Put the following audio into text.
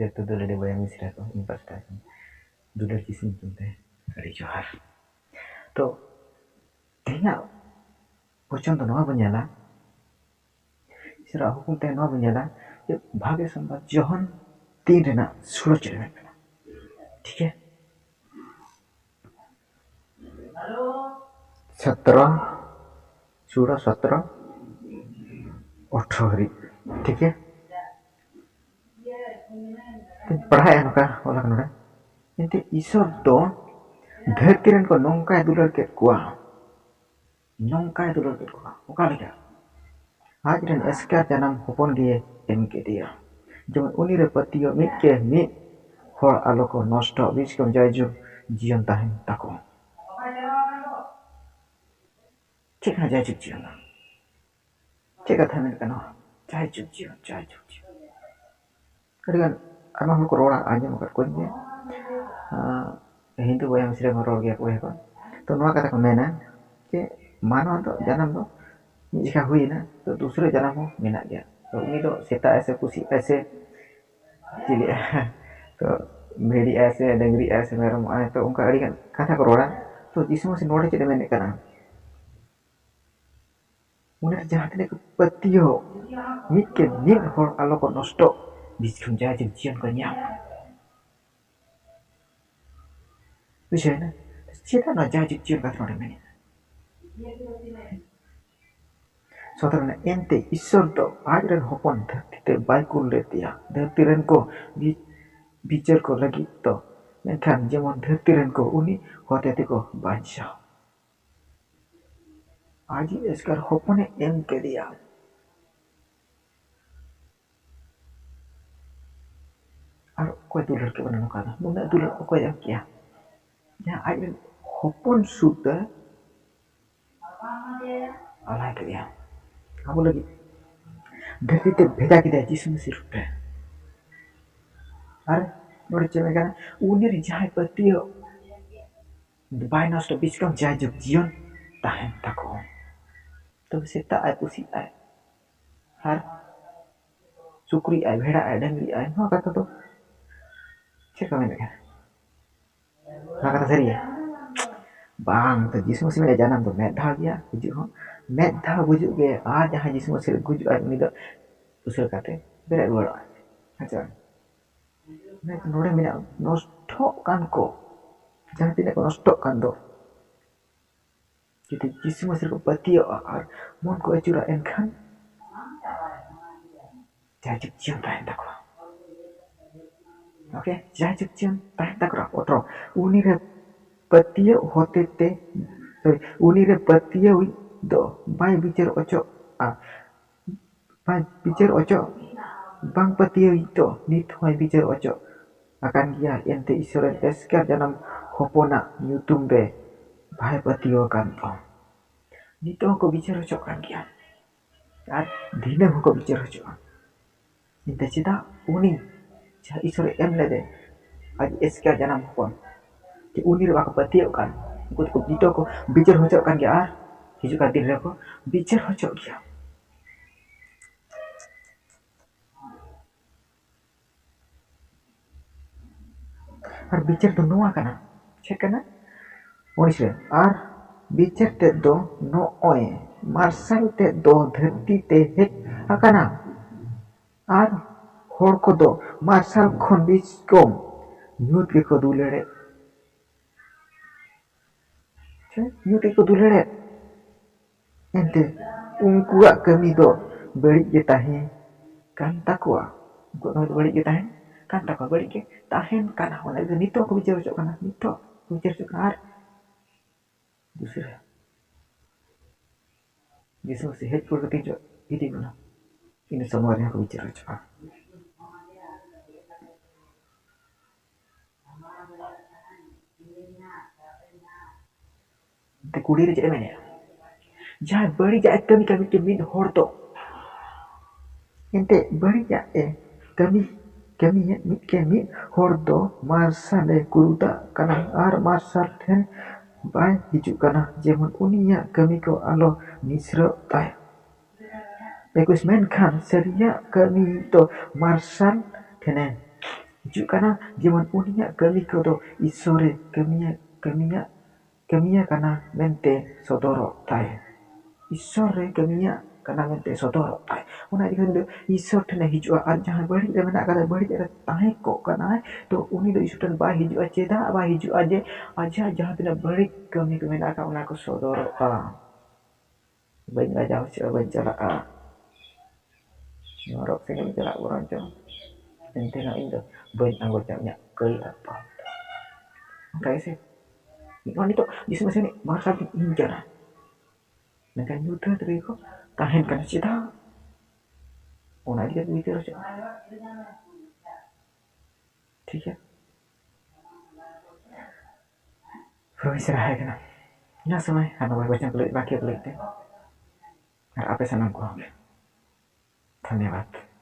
jatuh dulu di bayang istri ko investasi dulu di sini tunte dari johar to tinggal bocon to नवा बनियाला इसरा हुकुम ते नवा बनियाला ये भागे संबा जोहन 3 रेना सुरो चले में ठीक है 17 16 17 18 ठीक है पढ़ाया नका ओला कनोडा इंते ईश्वर तो धरती रन को नोंका दुलर के कुआ नोंका दुलर के कुआ ओका लेका आज रन एसका जनम होपन गे एम के दिया जब उनी रे पतियो मिट के मिट हर आलो को नष्ट बीच को जाय जो जीवन ताहें ताको चेका जाय जो जीवन चेका थाने कनो जाय जो जीवन करिगन आमा हल को रोड़ा आजे मकर कोन जे हिंदू बोया मिश्रे मरोड़ गया कोई को तो नवा कथा को मेना कि मानव तो जन्म दो जिका हुई ना तो दूसरे जन्म हो मेना गया तो उन्हीं तो सेता ऐसे कुछ ऐसे चिली तो भेड़ी ऐसे डंगरी ऐसे मेरम आए तो उनका अड़ी कथा को रोड़ा तो जिसमें से नोड़े चले मैंने करा उन्हें जहाँ तक पतियो मिट के नील हर आलो को नष्टो बीच खुन जाए जिन को न्याम विषय ना सेता ना जाए जिन का थोड़े मैंने सोतरने एंते ईश्वर तो आज रन होपन धरती ते बाइकुल लेतिया धरती रन को बिचर को लगी तो मेनखान जेमन धरती रन को उनी होते को बांचा आज इसका होपने एम के दिया और कोई दुलर के बनानो का ना मुन्ना दुलर को कोई एम किया यहाँ आज रन होपन शुद्ध अल्लाह के दिया अब लगी धरती ते भेजा के दिया जिसमें सिर्फ है अरे नोड़े चले गया उन्हें रिझाए पतियो बाइनस तो बीच कम जाए जब जीवन ताहें तको तो सेता आए पुसी आए हर सुकरी आए भेड़ा आए डंगरी आए ना कथा तो चेक में लगा ना कथा सही है बांग तो जिसमें से मेरे जानम तो मैं धा गया बुझु हो मैं धा बुझु के आज जहाँ जिसमें से गुजु आए उन्हीं तो दूसरे कहते बेरे रुआ अच्छा मैं नोड़े मेरा नष्टो कान को जहाँ तीन को नष्टो कान दो jadi जिसमें से को पतियो और मन को चुरा एनखान जाजुक जियन ताहें तको ओके जाजुक जियन ताहें तको otro उनी रे पतियो होते ते sorry उनी रे पतियो do बाय बिचार ओचो बाय बिचार ओचो bang patiyo itu nit hoy bicar ojo akan dia ente isuran eskar janam hopona youtube be bhai patiyo kan to nito ko bicar ojo kan dia ar dina ko bicar ojo inte cita uni ja isore em lede aj eskar janam hopon ki uni ro ko patiyo kan ko nito ko bicar ojo kan dia ar hiju ka din ko bicar ojo dia और बिचर तो नुआ कना check कना ओइसे और बिचर ते दो no ओए मार्शल ते दो धरती ते हे अकना और होड़ को दो मार्शल खन बीच को न्यूट के को दुलेड़े न्यूट को दुलेड़े एंते उनकुआ कमी दो बड़ी के ताहे कांता कुआ उनको बड़ी के ताहे कांता को बड़ी के ताहेन काना होना itu nito ko bicara cok kana nito ko bicara cok ar दूसरे जिसमें से हेड पर जो ini mana ini semuanya ko bicara cok te kudir je mene jai bari ja kami kami ke min horto ente bari ja kami mit kami hordo marsale kuruta kana ar marsal ten bai hiju kana jemon unia kami ko alo nisro tai bekus men kan seria kami to marsal tenen हिजुग कना जेमन उनिया कमी कोदो ईश्वरे कमिया कना मेंते सदोरो ताई ईश्वर रे कमिया कना मेंते सदोरो ताई उना इदिkan do Ishwar ठने हिजुआ are जहां बड़ी रे मेना कदा बड़ी रे ताहे को कना तो उनी दो ईश्वर ठन बा हिजुआ चेदा बा हिजुआ जे आजा जहां tina बड़ी कमी को मेना का उना को सदोरो bañ jauh sih bañ jarak ngorok sih bañ jarak orang jauh nanti nak itu bañ anggotanya kei apa kayak sih ini itu di sini sini baru saja injar dengan yuda dari ko tahan kan sih dah una dia mikir aja ठीक है फिर istirahat kan ya समय karena banyak pelik lagi pelik deh apa senang gua धन्यवाद